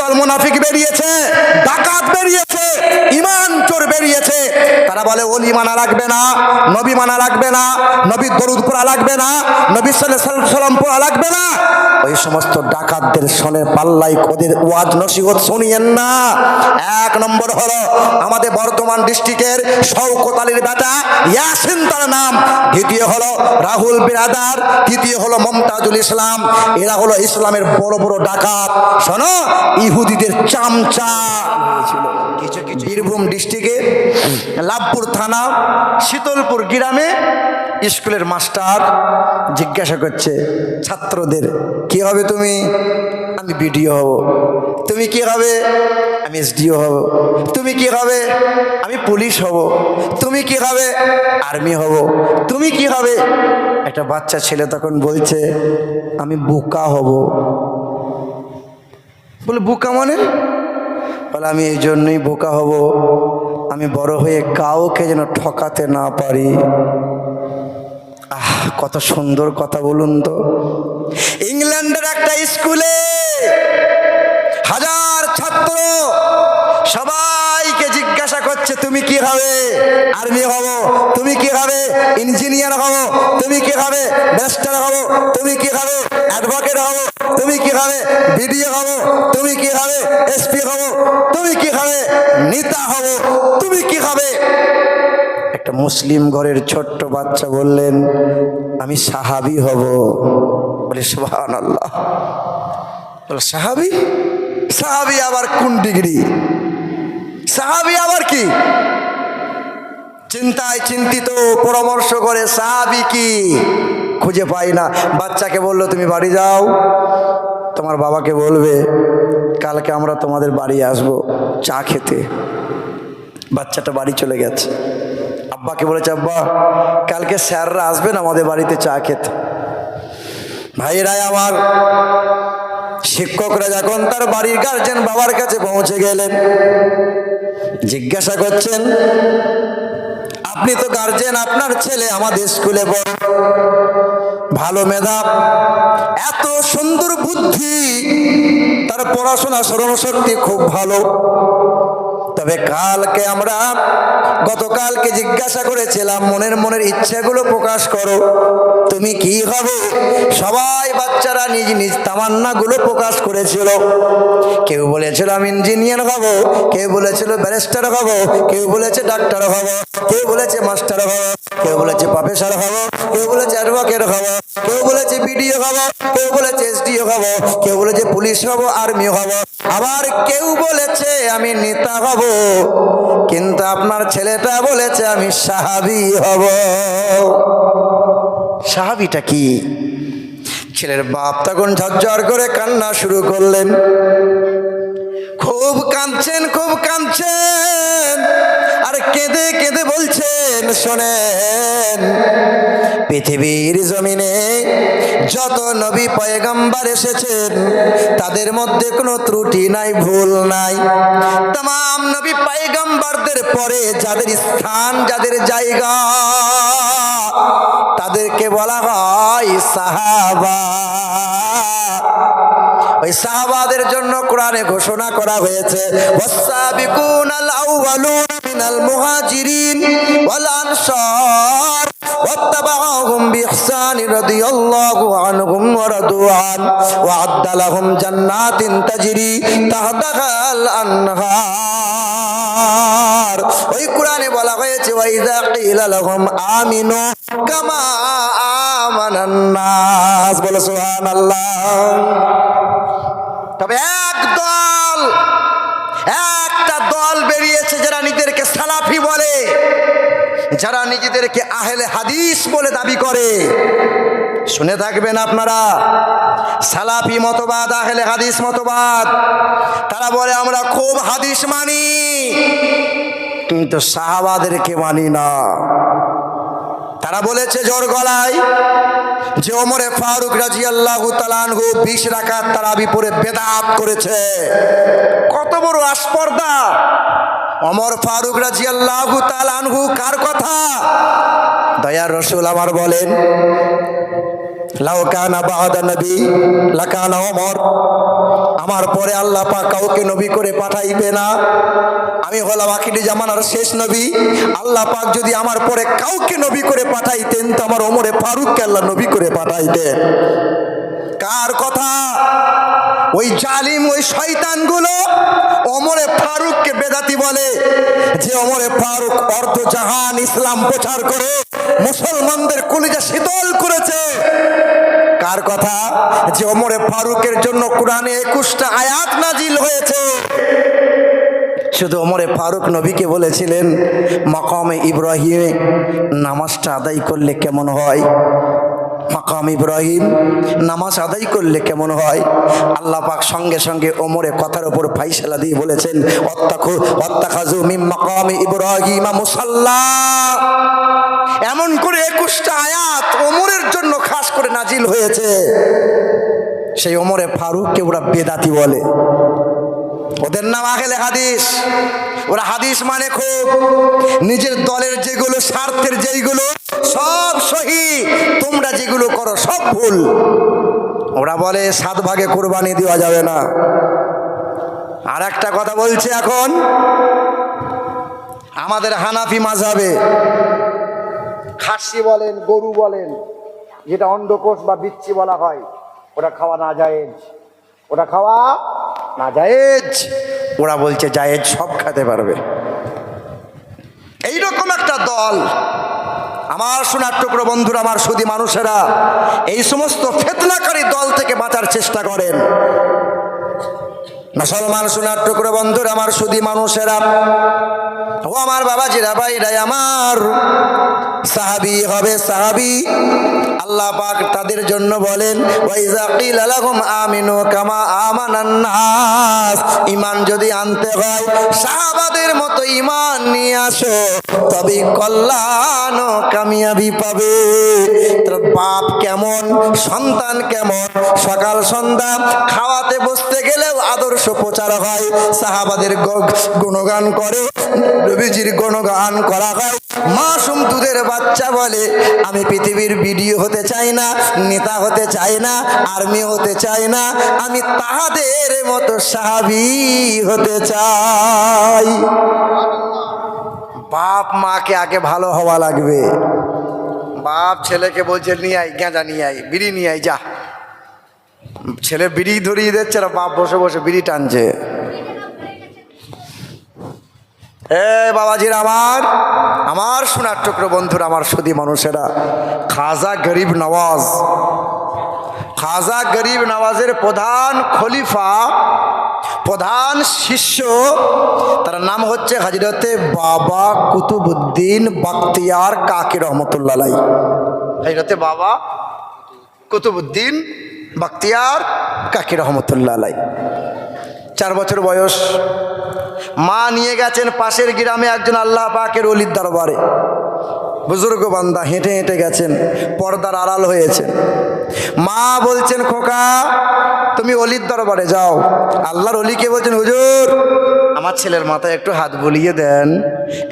একদল মুনাফিক বেরিয়েছে, ডাকাত বেরিয়েছে, ঈমান চোর বেরিয়েছে। তারা বলে ওলি মানা লাগবে না, নবী মানা লাগবে না, নবীর দরুদ পড়া লাগবে না, নবী সাল্লাল্লাহু আলাইহি সাল্লাম পড়া লাগবে না। ওই সমস্ত ডাকাতদের শোনে পাল্লাই ওদের ওয়াজ নসিহত শুনিয়েন না। এক নম্বর হলো আমাদের বর্ধমান ডিস্ট্রিক্টের শওকত আলীর বেটা ইয়াসিন তার নাম, দ্বিতীয় হলো রাহুল বিরাদার, তৃতীয় হলো মমতাজুল ইসলাম। এরা হলো ইসলামের বড় বড় ডাকাত। শোনো, ইহুদিদের চামচা ছিল। কিছু কিছু বীরভূম ডিস্ট্রিক্টে লাভপুর থানা শীতলপুর গ্রামে স্কুলের মাস্টার জিজ্ঞাসা করছে ছাত্রদের, কি হবে তুমি? আমি বিডিও হব। তুমি কি হবে? আমি এসডিও হব। তুমি কি হবে? আমি পুলিশ হব। তুমি কি হবে? আর্মি হব। তুমি কি হবে? একটা বাচ্চা ছেলে তখন বলছে, আমি বোকা হব। বলে বোকা মানে? বলে আমি এই জন্যই বোকা হব, আমি বড় হয়ে কাউকে যেন ঠকাতে না পারি। আহ, কত সুন্দর কথা বলুন তো। ইংল্যান্ডের একটা স্কুলে হাজার ছাত্র সবাইকে জিজ্ঞাসা করছে, তুমি কি হবে? আর্মি হব। তুমি কি হবে? ইঞ্জিনিয়ার হব। তুমি কি হবে? ব্যারিস্টার হব। তুমি কি হবে? অ্যাডভোকেট হব। তুমি কি হবে? বিডিও হব। তুমি কি হবে? এসপি হব। তুমি কি হবে? নেতা হব। তুমি কি হবে? একটা মুসলিম ঘরের ছোট্ট বাচ্চা বললেন, আমি সাহাবী হব। বলে সুবহানাল্লাহ। বলে সাহাবী? সাহাবী আবার কোন ডিগ্রি? সাহাবী আবার কি? চিন্তায় চিন্তিত পরামর্শ করে সাহাবী কি খুঁজে পাই না। বাচ্চাকে বললো, তুমি বাড়ি যাও, তোমার বাবাকে বলবে কালকে আমরা তোমাদের বাড়ি আসবো চা খেতে। বাচ্চাটা বাড়ি চলে গেছে। আব্বাকে বলেছে, আব্বা কালকে স্যাররা আসবেন আমাদের বাড়িতে চা খেতে। ভাইরাই আমার, শিক্ষকরা যখন তার বাড়ির গার্জেন বাবার কাছে পৌঁছে গেলেন, জিজ্ঞাসা করছেন, আপনি তো গার্জেন, আপনার ছেলে আমাদের স্কুলে পড়ে, ভালো মেধা, এত সুন্দর বুদ্ধি, তার পড়াশোনা স্মরণশক্তি খুব ভালো। তবে কালকে আমরা গতকালকে জিজ্ঞাসা করেছিলাম, মনের ইচ্ছাগুলো প্রকাশ করো, তুমি কি হবে? সবাই বাচ্চারা নিজ নিজ তামান্নাগুলো প্রকাশ করেছিল। কেউ বলেছিল আমি ইঞ্জিনিয়ার হব, কেউ বলেছিল ব্যারিস্টার হব, কেউ বলেছে ডাক্তার হব, কেউ বলেছে মাস্টার হব, কেউ বলেছে প্রফেসর হব, কেউ বলেছে অ্যাডভোকেট হব, কেউ বলেছে বিডিও হব, কেউ বলেছে এসডিও হব, কেউ বলেছে পুলিশ হব, আর্মি হব, আবার কেউ বলেছে আমি নেতা হব। কিন্তু আপনার ছেলেটা বলেছে আমি সাহাবী হব। সাহাবীটা কি? ছেলের বাপ তখন ঝরঝর করে কান্না শুরু করলেন। খুব কাঁদছেন, খুব কাঁদছেন, আর কেঁদে কেঁদে বলছেন, শোনেন, পৃথিবীর জমিনে যত নবী পয়গম্বর এসেছেন তাদের মধ্যে কোনো ত্রুটি নাই, ভুল নাই। तमाम নবী পয়গম্বরদের পরে যাদের স্থান, যাদের জায়গা, তাদেরকে বলা হয় সাহাবা। ওই সাহাবাদের জন্য কোরআনে ঘোষণা করা হয়েছে, ওয়াসাবিকুনাল আউয়ালুনা মিনাল মুহাজিরিন ওয়াল আনসার ওয়াত্তাবাউহুম বিইহসান রাদিয়াল্লাহু আনহুম ওয়া রাদু আন ওয়া আ'আদ্দা লাহুম জান্নাতিন তাজরি তাহতাহাল আনহার। ওই কোরআনে বলা হয়েছে, ওয়া ইযা কিলা লাহুম আমিনু কামা আমানান নাস। বলো সুবহানাল্লাহ। তবে একটা দল বেরিয়েছে যারা নিজেদেরকে সালাফি বলে, যারা নিজেদেরকে আহলে হাদিস বলে দাবি করে। শুনে থাকবেন আপনারা, সালাফি মতবাদ, আহলে হাদিস মতবাদ, তারা বলে আমরা খুব হাদিস মানি, কিন্তু সাহাবাদেরকে মানি না। তারা বলেছে জোর গলায় যে ওমরে ফারুক রাদিয়াল্লাহু তাআলা আনহু 20 রাকাত তারাবি পড়ে বেদাত করেছে। কত বড় আস্পর্ধা! ওমর ফারুক রাদিয়াল্লাহু তাআলা আনহু কার কথা? দয়ার রাসূল আমার বলেন, লাউ কানা বা'দা নবী লাকানা ওমর। আমার পরে আল্লাহ পাক কাউকে নবী করে পাঠাইবে না। আমি হলাম আখিরি জামানার শেষ নবী। আল্লাহ পাক যদি আমার পরে কাউকে নবী করে পাঠাইতেন তো আমার ওমরে ফারুককে আল্লাহ নবী করে পাঠাইতেন। কার কথা? ওই জালিম, ওই শয়তানগুলো ওমরে ফারুককে বেদাতি বলে, যে ওমরে ফারুক অর্ধ জাহান ইসলাম প্রচার করে মুসলমানদের কলিজা শীতল করেছে। কার কথা? যে ওমরে ফারুকের জন্য কোরআনে 21টা আয়াত নাজিল হয়েছে। শুধু ওমরে ফারুক নবীকে বলেছিলেন, মাকামে ইব্রাহিমে নামাজটা আদায় করলে কেমন হয়? মাকাম ইব্রাহিম নামাজ আদায় করলে কেমন হয়? আল্লাহ পাক সঙ্গে সঙ্গে ওমরে কথার উপর ফাইসালা দিয়ে বলেছেন, ওয়াত্তাখাযু মিন মাকামি ইব্রাহিম মুসাল্লা। এমন করে 21টা আয়াত ওমরের জন্য খাস করে নাজিল হয়েছে। সেই ওমরে ফারুককে ওরা বেদাতি বলে। ওদের নাম আহলে হাদিস। ওরা হাদিস মানে খুব নিজের দলের যেগুলো, স্বার্থের যেগুলো সব সহি, তোমরা যেগুলো করো সব ভুল। ওরা বলে 7 ভাগে কোরবানি দেওয়া যাবে না। আর একটা কথা বলছে, এখন আমাদের হানাফি মাযহাবে খাসি বলেন, গরু বলেন, যেটা অন্ডকোষ বা বিচ্ছি বলা হয়, ওটা খাওয়া না জায়েজ। ওটা খাওয়া না জায়েজ। ওরা বলছে জায়েজ, সব খেতে পারবে। এইরকম একটা দল। আমার সোনার টুকরো বন্ধুরা, আমার সুধী মানুষেরা, এই সমস্ত ফিতনাকারী দল থেকে বাঁচার চেষ্টা করেন। মুসলমান সোনার টুকরো বন্ধুরা, আমার সুধী মানুষেরা, ও আমার বাবাজিরা, ভাইরাই আমার, সাহাবী হবে সাহাবী। আল্লাহ পাক তাদের জন্য বলেন, ওয়াইজা কিলা লাহুম আমিনু কামা আমানান নাস। ঈমান যদি আনতে হয় সাহাবাদের মতো ঈমান নিয়ে আসো, তবে কল্যাণ ও কামিয়াবি পাবে। তোর বাপ কেমন, সন্তান কেমন, সকাল সন্ধ্যা খাওয়াতে বসতে গেলেও আদর্শ প্রচার হয়, সাহাবাদের গুণগান করে, নবীজির গুণগান করা হয়। মাসুম দুধের বাচ্চা বলে, আমি পৃথিবীর ভিডিও হতে চাই না, নেতা হতে চাই না, আর্মি হতে চাই না, আমি তাহাদের মতো সাহাবী হতে চাই। বাপ মাকে আগে ভালো হওয়া লাগবে। বাপ ছেলেকে বলছে, নিয়ে আয় গাঁজা, নিয়ে আয় বিড়ি, নিয়ে আয় যা। ছেলে বিড়ি ধরিয়ে দিচ্ছে আর বাপ বসে বসে বিড়ি টানছে। বাবাজির আমার, আমার সোনার টুকরো বন্ধুরা, আমার সুধী মানুষেরা, খাজা গরিব নওয়াজ, খাজা গরিব নওয়াজের প্রধান খলিফা, প্রধান শিষ্য, তার নাম হচ্ছে হযরতে বাবা কুতুবউদ্দিন বখতিয়ার কাকি রহমতুল্লাহ আলাইহি। হযরতে বাবা কুতুবউদ্দিন বখতিয়ার কাকি রহমতুল্লাহ আলাইহি। 4 বছর বয়স। মা নিয়ে গেছেন পাশের গ্রামে একজন আল্লাহ পাকের ওলির দরবারে। বুজুর্গ বান্দা হেঁটে হেঁটে গেছেন, পর্দার আড়াল হয়েছে। মা বলছেন, খোকা তুমি অলির দরবারে যাও। আল্লাহর অলিকে বলছেন, হুজুর আমার ছেলের মাথায় একটু হাত বুলিয়ে দেন,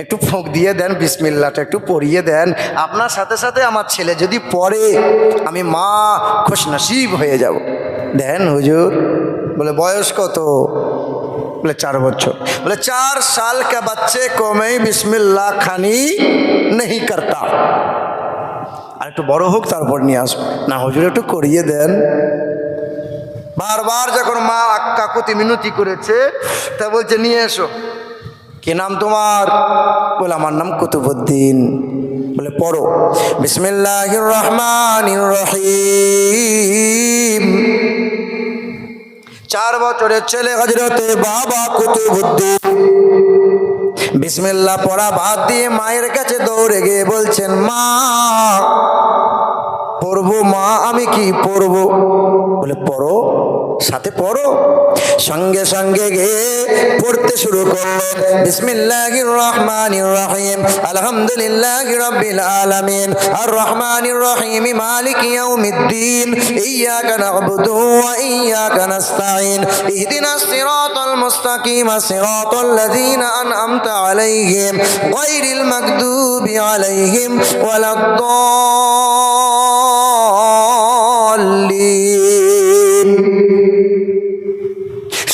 একটু ফোঁক দিয়ে দেন, বিসমিল্লাহটা একটু পড়িয়ে দেন। আপনার সাথে সাথে আমার ছেলে যদি পড়ে আমি মা খুশনসিব হয়ে যাব। দেন হুজুর। বলে বয়স কত? बोले 4 बच्चों। बोले 4 साल के बच्चे को मैं बिस्मिल्लाह खानी नहीं करता। আর একটু বড় হোক তারপর নিয়ে আসবো। না হুজুর একটু করিয়ে দেন। বারবার যখন মা কাকুতি মিনতি করেছে তা বলছে নিয়ে এসো। কি নাম তোমার? বলে আমার নাম কুতুবউদ্দিন। বলে পড়ো বিসমিল্লাহির রহমানির রহিম। 4 বছরের ছেলে হযরতে বাবা কুতুবউদ্দিন বিসমিল্লাহ পড়া বাদ দিয়ে মায়ের কাছে দৌড়ে গিয়ে বলছেন, মা পড়বো মা, আমি কি পড়বো? বলে পড়ো, সাথে পড়ো। সঙ্গে সঙ্গে গিয়ে পড়তে শুরু করলেন বিসমিল্লাহির রহমানির রহিম আলহামদুলিল্লাহি রাব্বিল আলামিন আর রহমানির রহিম মালিকি ইয়াউমিদ্দিন ইয়্যাকা না'বুদু ওয়া ইয়্যাকা নাস্তাঈন ইহদিনাস সিরাতাল মুস্তাকিম সিরাতাল লাযীনা আন'আমতা আলাইহিম গায়রিল মাগদুবি আলাইহিম ওয়ালাদ-দাল্লিন।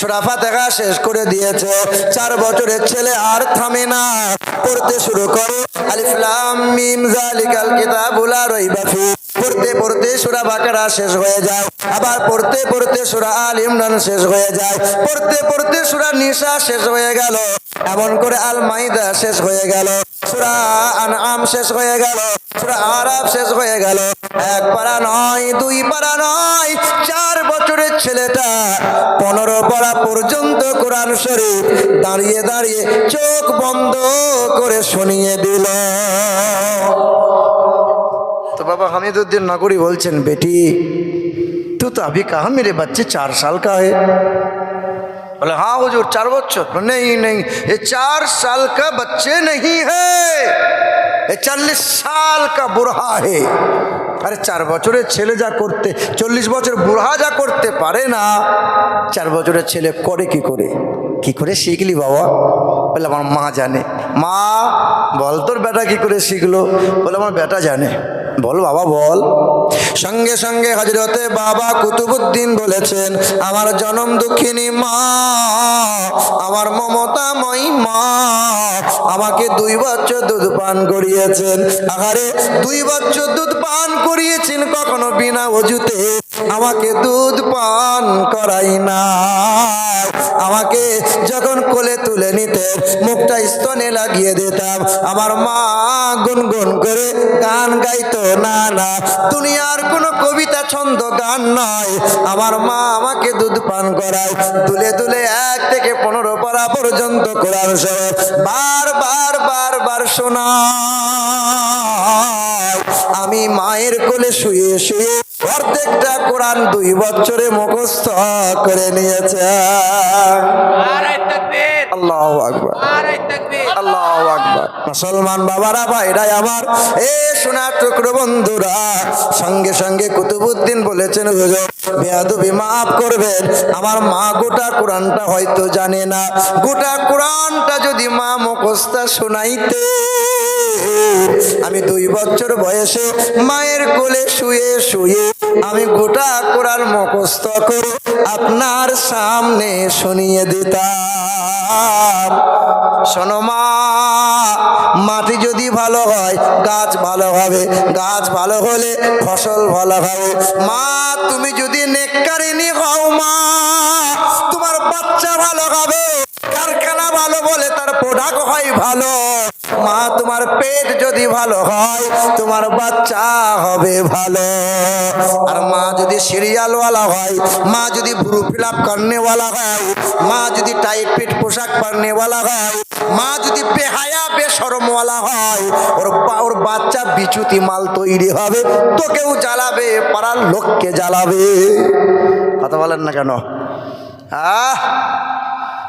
সূরা ফাতিহা শেষ করে দিয়েছে। 4 বছরের ছেলে আর থামে না, পড়তে শুরু করে আলিফ লাম মিম যালিকাল কিতাবু লা রাইবা ফি। পড়তে পড়তে সূরা বাকারা শেষ হয়ে যায়, আবার পড়তে পড়তে সূরা আল ইমরান শেষ হয়ে যায়, পড়তে পড়তে সূরা নিসা শেষ হয়ে গেল, এমন করে আল মাইদা শেষ হয়ে গেল, সূরা আনআম শেষ হয়ে গেল, সূরা আরাফ শেষ হয়ে গেল। 1 পারা নয়, 2 পারা নয়, 4 বছরের ছেলেটা 15 পারা পর্যন্ত কোরআন শরীফ দাঁড়িয়ে দাঁড়িয়ে চোখ বন্ধ করে শুনিয়ে দিল। तो बाबा हमीदुद्दीन नगरी बोलছেন, बेटी तू तो अभी कहा मेरे बच्चे 4 साल का है। बोले हाँ हुजूर 4 बच्चों। नहीं नहीं, ये 4 साल का बच्चे नहीं है, ये 40 साल का बुढ़ा है। अरे 4 বছরের ছেলে যা করতে, 40 বছর বুড়া যা করতে পারে না, 4 বছরের ছেলে করে কি করে? কি করে শিখলি বাবা? বলে আমার মা জানে। মা বল তোর বেটা কি করে শিখলো? বলে আমার বেটা জানে। বল বাবা বল। সঙ্গে সঙ্গে হযরতে বাবা কুতুবউদ্দিন বলেছেন, আমার জনম দুঃখিনী মা, আমার মমতাময়ী মা আমাকে 2 বছর দুধ পান করিয়েছেন। আহারে 2 বছর দুধ পান করিয়েছেন, কখনো বিনা ওযুতে আমাকে দুধ পান করাই না। আমাকে যখন কোলে তুলে নিতেন, মুখটা স্তনে লাগিয়ে দিতাম, আমার মা গুনগুন করে গান গাইতো। না না, দুনিয়ার কোনো কবিতা ছন্দ গান নয়, আমার মা আমাকে দুধ পান করায়, তুলে তুলে 1 থেকে 15 পারা পর্যন্ত কোরআন শরীফ বারবার বারবার শোনায়। আমি মায়ের কোলে শুয়ে শুয়ে অর্ধেকটা কোরআন 2 বছরে মুখস্থ করে নিয়েছে। আল্লাহু আকবার, আল্লাহু আকবার। মুসলমান বাবারা, ভাইরা আমার, এ সোনার টুকরো বন্ধুরা, সঙ্গে সঙ্গে কুতুবউদ্দিন বলেছেন, হুজুর বেয়াদবি মাফ করবেন, আমার মা গোটা কোরআনটা হয়তো জানে না। গোটা কোরআনটা যদি মা মুখস্থ শোনাইতে, আমি 2 বছর বয়সে মায়ের কোলে শুয়ে শুয়ে আমি গোটা কোরআন মুখস্থ করে আপনার সামনে শুনিয়ে দিতাম। শোনো মা, মাটি যদি ভালো হয় গাছ ভালো হবে, গাছ ভালো হলে ফসল ভালো হবে। মা তুমি যদি নেককারিনী হও মা, তোমার বাচ্চা ভালো হবে, কারখানা ভালো বলে তার প্রোডাক্ট হয় ভালো। মা তোমার পেট যদি ভালো হয়, তোমার বাচ্চা হবে ভালো। আর মা যদি সিরিয়ালওয়ালা হয়, মা যদি ভুরু ফিলাপ করনেওয়ালা হয়, মা যদি টাইট ফিট পোশাক পরনেওয়ালা হয়, মা যদি বেহায়া বেশরমওয়ালা হয়, ওর বাচ্চা বিচুতি মাল তৈরি হবে, তোকেও জ্বালাবে, পাড়ার লোককে জ্বালাবে। কথা বলেন না কেন?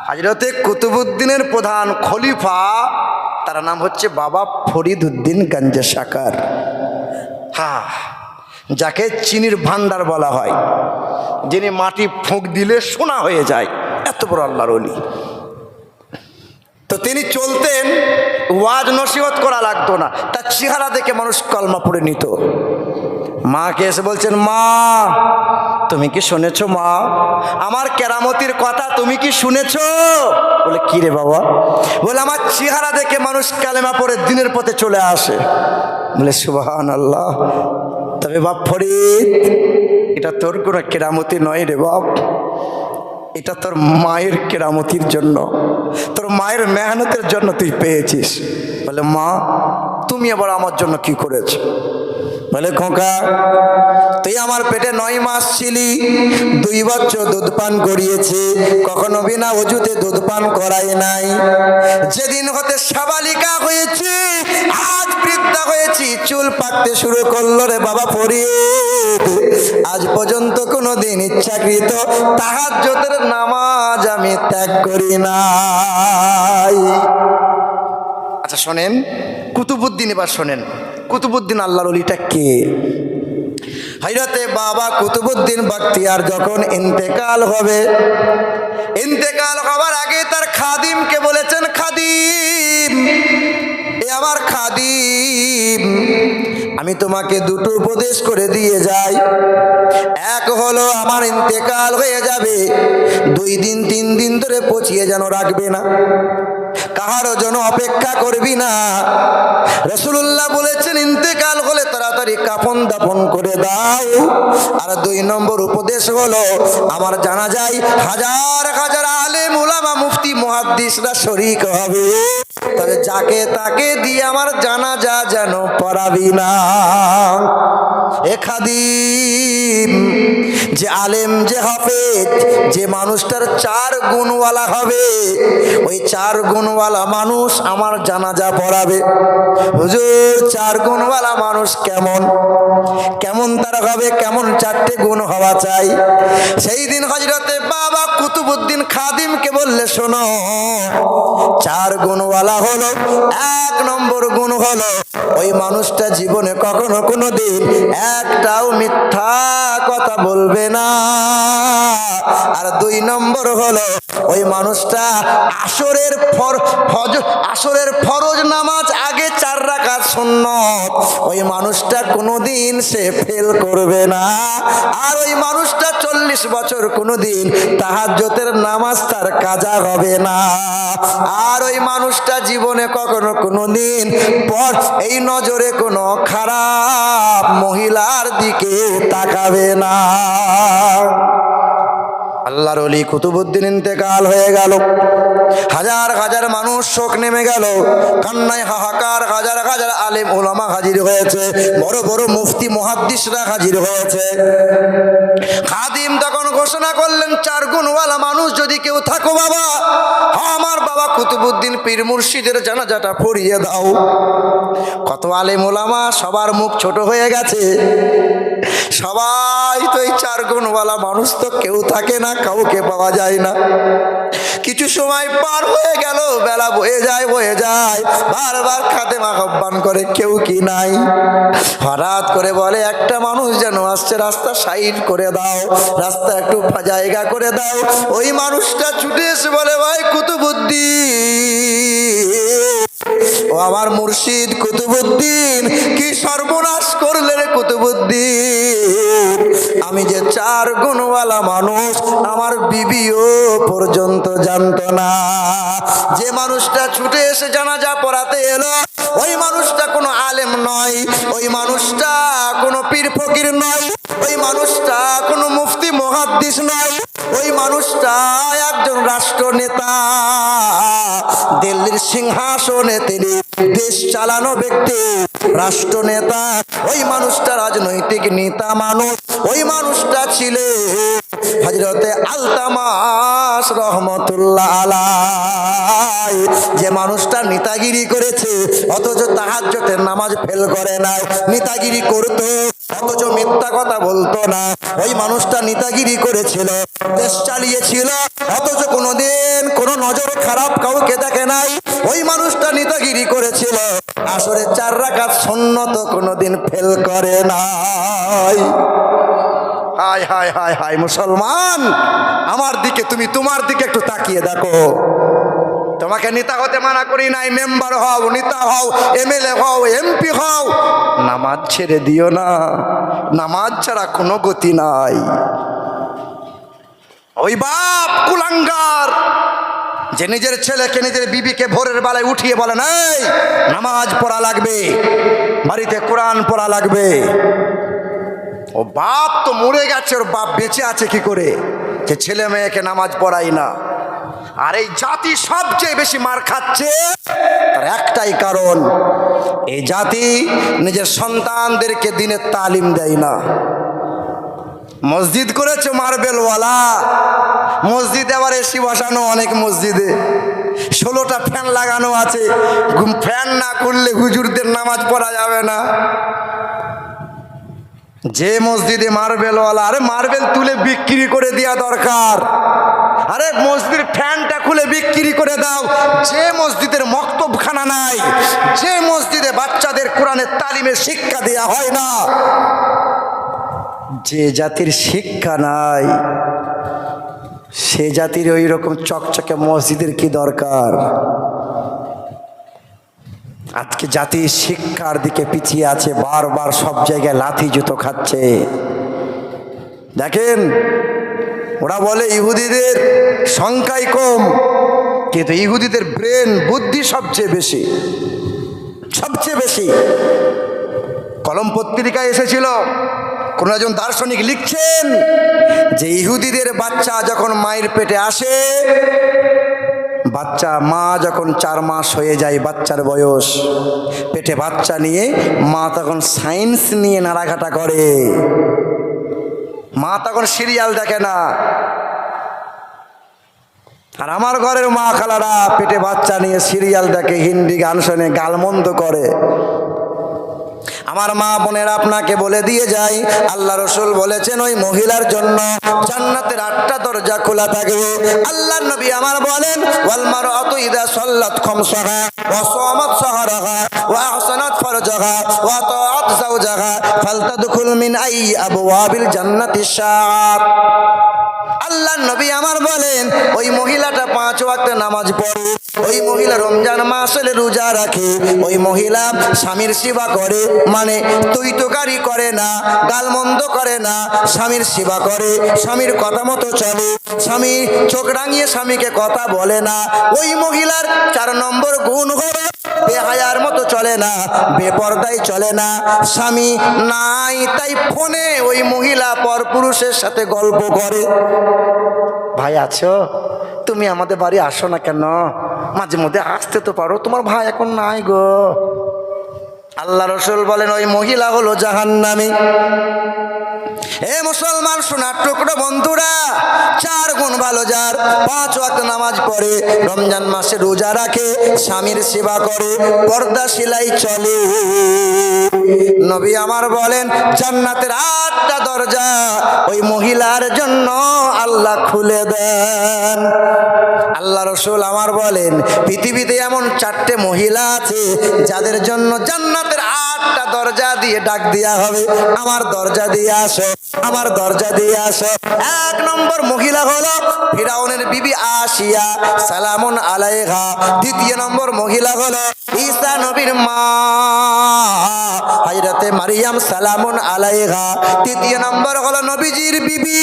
হযরতে কুতুবউদ্দিনের প্রধান খলিফা, তার নাম হচ্ছে বাবা ফরিদ উদ্দিন গঞ্জ সাকার। হ্যাঁ, যাকে চিনির ভান্ডার বলা হয়, যিনি মাটি ফুঁক দিলে সোনা হয়ে যায়, এত বড় আল্লাহর ওলি। তো তিনি চলতেন, ওয়াজ নসিহত করা লাগতো না, তার চেহারা দেখে মানুষ কলমা পড়ে নিত। মাকে এসে বলছেন, মা তুমি কি শুনেছো মা আমার কেরামতির কথা, তুমি কি শুনেছো? বলে কি রে বাবা? বলে আমার চেহারা দেখে মানুষ কালেমা পড়ে দিনের পথে চলে আসে। বলে সুবহানাল্লাহ। তবে বাপ ফরিদ, এটা তোর কোনো কেরামতি নয় রে বাপ, এটা তোর মায়ের কেরামতির জন্য, তোর মায়ের মেহনতের জন্য তুই পেয়েছিস। বলে মা তুমি আবার আমার জন্য কি করেছো? বলে খোকা, তুই আমার পেটে 9 মাস ছিলি, 2 বছর দুধ পান করিয়েছি, কখনো বিনা ওযুতে দুধ পান করাই নাই। যেদিন হতে সাবালিকা হয়েছি, আজ বৃদ্ধা হয়েছি, চুল পাকতে শুরু করলো রে বাবা ফরিদ, আজ পর্যন্ত কোনোদিন ইচ্ছাকৃত তাহাজ্জুদের নামাজ আমি ত্যাগ করি নাই। আচ্ছা শোনেন কুতুবউদ্দিন, এবার শোনেন কুতুবউদ্দিন আল্লাহর ওলিটা কে? হযরতে বাবা কুতুবউদ্দিন বখতিয়ার যখন ইন্তেকাল হবে, ইন্তেকাল হওয়ার আগে তার খাদিমকে বলেছেন, খাদিম, এ আমার খাদিম, আমি তোমাকে দুটো উপদেশ করে দিয়ে যাই। এক হলো আমার ইন্তেকাল হয়ে যাবে, 2 দিন 3 দিন ধরে পচিয়ে যেন রাখবে না, কাহারও জন্য অপেক্ষা করবি না। রাসূলুল্লাহ বলেছেন ইন্তেকাল হলে তাড়াতাড়ি কাফন দাফন করে দাও। আর 2 নম্বর উপদেশ হলো আমার জানাজায় হাজার হাজার আলেম উলামা মুফতি মুহাদ্দিসরা শরীক হবে, তবে যাকে তাকে দিয়ে আমার জানাজা যেন পড়াবি না। এ খাদিম, যে আলেম যে হাফেজ যে মানুষটার 4 গুণওয়ালা হবে, ওই 4 গুণওয়ালা মানুষ আমার জানাজা পড়াবে। হুজুর 4 গুণওয়ালা মানুষ কেমন কেমন তারা হবে, কেমন 4টে গুণ হওয়া চাই? সেই দিন হযরতে বাবা কুতুবউদ্দিন খাদিমকে বললে, শোনো 4 গুণওয়ালা হলো, 1 নম্বর গুণ হলো ওই মানুষটা জীবনে কখনো কোনো দিন একটাও মিথ্যা কথা বলবে না। আর 2 নম্বর হলো ওই মানুষটা আসরের ফরজ নামাজ আগে 4 রাকাত সুন্নত, ওই মানুষটা কোনোদিন সে ফেল করবে না। আর ওই মানুষটা 40 বছর কোনোদিন তাহাজ্জুদের নামাজ তার কাজা হবে না। আর ওই মানুষটা জীবনে কখনো কোনোদিন এই নজরে কোনো খারাপ মহিলার দিকে তাকাবে না। আল্লাহর ওলি কুতুবউদ্দিন ইন্তেকাল হয়ে গেল, হাজার হাজার মানুষ শোক নেমে গেল, কান্নায় হাহাকার, হাজার হাজার আলেম ওলামা হাজির হয়েছে, বড় বড় মুফতি মুহাদ্দিসরা হাজির হয়েছে। খাদিম তখন ঘোষণা করলেন, 4 গুণওয়ালা মানুষ যদি কেউ থাকো বাবা, আমার বাবা কুতুবউদ্দিন পীর মুর্শিদের জানাজাটা পড়িয়ে দাও। কত আলেম ওলামা, সবার মুখ ছোট হয়ে গেছে, সবাই তো এই 4 গুণওয়ালা মানুষ তো কেউ থাকে না, কাউকে পাওয়া যায় না। কিছু সময় পার হয়ে গেল, বেলা বয়ে যায়, বারবার খাদেম আহ্বান করে, কেউ কি নাই? হঠাৎ করে বলে, একটা মানুষ যেন আসছে, রাস্তা সাইড করে দাও, রাস্তা একটু জায়গা করে দাও। ওই মানুষটা ছুটে এসে বলে, ভাই কুতুবউদ্দিন, ও আমার মুর্শিদ কুতুবউদ্দিন, কি সর্বনাশ করলে রে কুতুবউদ্দিন, আমি যে 4 গুণওয়ালা মানুষ আমার বিবিও পর্যন্ত জানতো না। যে মানুষটা ছুটে এসে জানাজা পড়াতে এলো, ওই মানুষটা কোনো আলেম নয়, ওই মানুষটা কোনো পীর ফকির নয়, ওই মানুষটা কোনো মুফতি মুহাদ্দিস নয়, ওই মানুষটা একজন রাষ্ট্রনেতা, দিল্লির সিংহাসনে তিনি দেশ চালানো ব্যক্তি, রাষ্ট্রনেতা। ওই মানুষটা রাজনৈতিক নেতা মানুষ, ওই মানুষটা ছিলেন হযরতে আলতামাস রহমতুল্লাহ আলাইহি। যে মানুষটা নেতাগিরি করেছে অথচ তাহাজ্জুদের নামাজ ফেল করে না, নেতাগিরি করতো অথচ মিথ্যা কথা বলতো না, ওই মানুষটা নেতাগিরি করেছিল, দেশ চালিয়েছিল, অথচ কোনোদিন কোনো নজর খারাপ কাউকে দেখে নাই। ওই মানুষটা নেতাগিরি করেছিল, আসরে 4 রাকাত সুন্নত কোনোদিন ফেল করে নাই। হায় হায় হায় হায় মুসলমান, আমার দিকে তুমি তোমার দিকে একটু তাকিয়ে দেখো। তোমাকে নেতা হতে মানা করি নাই, মেম্বার হও, নেতা হও, এমএলএ হও, এমপি হও, নামাজ ছেড়ে দিও না, নামাজ ছাড়া কোনো গতি নাই। ওই বাপ কুলাঙ্গার যে নিজের ছেলেকে নিজের বিবিকে ভোরের বেলায় উঠিয়ে বলে, এই নামাজ পড়া লাগবে, বাড়িতে কোরআন পড়া লাগবে, ও বাপ তো মরে গেছে, ওর বাপ বেঁচে আছে কি করে যে ছেলে মেয়েকে নামাজ পড়াই না? আর এই জাতি সবচেয়ে বেশি মার খাচ্ছে, তার একটাই কারণ, এই জাতি নিজের সন্তানদেরকে দিনের তালিম দেয় না। মসজিদ করেছে মার্বেলওয়ালা, মসজিদ আবার এসি বসানো, অনেক মসজিদে 16টা ফ্যান লাগানো আছে, ফ্যান না করলে হুজুরদের নামাজ পড়া যাবে না। যে মসজিদে মার্বেলওয়ালা, আরে মার্বেল তুলে বিক্রি করে দেওয়া দরকার, আরে মসজিদের ফ্যানটা খুলে বিক্রি করে দাও। যে মসজিদের মক্তবখানা নাই, যে মসজিদে বাচ্চাদের কোরআনের তালিমের শিক্ষা দেওয়া হয় না, যে জাতির শিক্ষা নাই, সে জাতির ওই রকম চকচকে মসজিদের কি দরকার? আজকে জাতি শিক্ষার দিকে পিছিয়ে আছে, বারবার সব জায়গায় লাথি জুতো খাচ্ছে। দেখেন, ওরা বলে ইহুদিদের সংখ্যাই কম, কিন্তু ইহুদিদের ব্রেন বুদ্ধি সবচেয়ে বেশি, সবচেয়ে বেশি। কলম পত্রিকায় এসেছিল, কোন একজন দার্শনিক লিখছেন যে ইহুদিদের বাচ্চা যখন মায়ের পেটে আসে, বাচ্চা মা যখন 4 মাস হয়ে যায়, বাচ্চার বয়স, পেটে বাচ্চা নিয়ে মা তখন সায়েন্স নিয়ে নাড়াঘাটা করে। মা তখন সিরিয়াল দেখে না। আর আমার ঘরের মা খালারা পেটে বাচ্চা নিয়ে সিরিয়াল দেখে, হিন্দি গান শোনে, গালমন্দ করে। আমার মা বোনেরা আপনাকে বলে দিয়ে যাই, আল্লাহ রসুল বলেছেন ওই মহিলার জন্য জান্নাতের 8টা দরজা খোলা থাকবে। আল্লাহ নবী আমার বলেন, ওয়াল মারআতু ইযা সাল্লাত খামসাহা ওয়া সামাত সাহরাহা ওয়া আহসানাত ফারজাহা ওয়া তাআত যাওজাহা ফালতাদখুল মিন আই আবওয়াবিল জান্নাতি শাআত। আল্লাহ নবী আমার বলেন, ওই মহিলাটা 5 ওয়াক্ত নামাজ পড়ে, ওই মহিলা রমজান মাসে রোজা রাখে, ওই মহিলা স্বামীর সেবা করে, মানে তৈতকারী করে না, গালমন্দ করে না, স্বামীর সেবা করে, স্বামীর কথা মতো চলে, স্বামী চোখ রাঙিয়ে স্বামীকে কথা বলে না। ওই মহিলার 4 নম্বর গুণ হলো বেহায়ার মতো চলে না, বেপরদায় চলে না। স্বামী নাই তাই ফোনে ওই মহিলা পরপুরুষের সাথে গল্প করে। ভাই আছো, তুমি আমাদের বাড়ি আসো না কেন? মাঝে মধ্যে আসতে তো পারো, তোমার ভাই এখন নাই গো। আল্লাহ রসুল বলেন ওই মহিলা হলো জাহান্নামী। এ মুসলমান সোনার টুকরো বন্ধুরা, 4 গুণ ভালো যার, 5 ওয়াক্ত নামাজ পড়ে, রমজান মাসে রোজা রাখে, স্বামীর সেবা করে, পর্দা সেলাই চলে, নবী আমার বলেন জান্নাতের 8টা দরজা ওই মহিলার জন্য আল্লাহ খুলে দেন। আল্লাহ রসুল আমার বলেন পৃথিবীতে এমন 4টে মহিলা আছে যাদের জন্য জান্নাতের 8টা দরজা দিয়ে ডাক দেওয়া হবে, আমার দরজা দিয়ে আসো, আমার দরজা দিয়ে আসো। 1 নম্বর মহিলা হলো ফিরাউনের বিবি আসিয়া, সালামুন আলাইহা। 2য় নম্বর মহিলা হলো ঈসা নবীর মা হযরতে মারিয়াম, সালামুন আলাইহা। 3য় নম্বর হলো নবীজির বিবি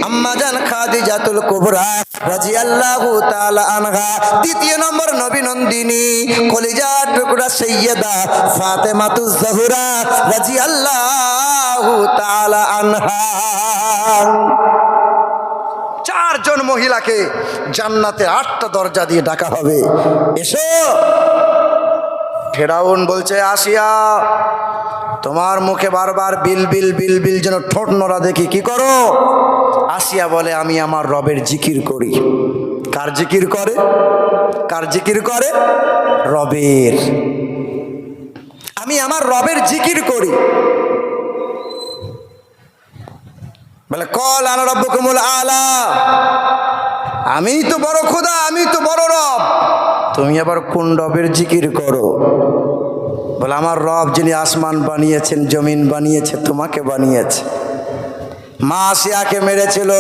আম্মাজান খাদিজাতুল কুবরা রাদিয়াল্লাহু তাআলা আনহা। 3য় নম্বর নবী নন্দিনী কলিজার টুকরা সাইয়্যিদা ফাতেমাতুজ জোহরা রাদিয়াল্লাহু তাআলা আনহা। 4 জন মহিলাকে জান্নাতে 8টা দরজা দিয়ে ডাকা হবে, এসো। ফেরাউন বলছে আসিয়া, তোমার মুখে বারবার বিল বিল বিল বিল যেন ঠোঁট নড়া দেখি, কি করো? আসিয়া বলে আমি আমার রবের জিকির করি। কার জিকির করে? কার জিকির করে? রবের। আমি আমার রবের জিকির করি। বলে কল আনা রব্বুকুমুল আলা, আমি তো বড় খোদা, আমি তো বড় রব, তুমি আবার কোন রবের জিকির করো? বলে আমার রব যিনি আসমান বানিয়েছেন, জমিন বানিয়েছে, তোমাকে বানিয়েছে। মা আসিয়াকে মেরেছিল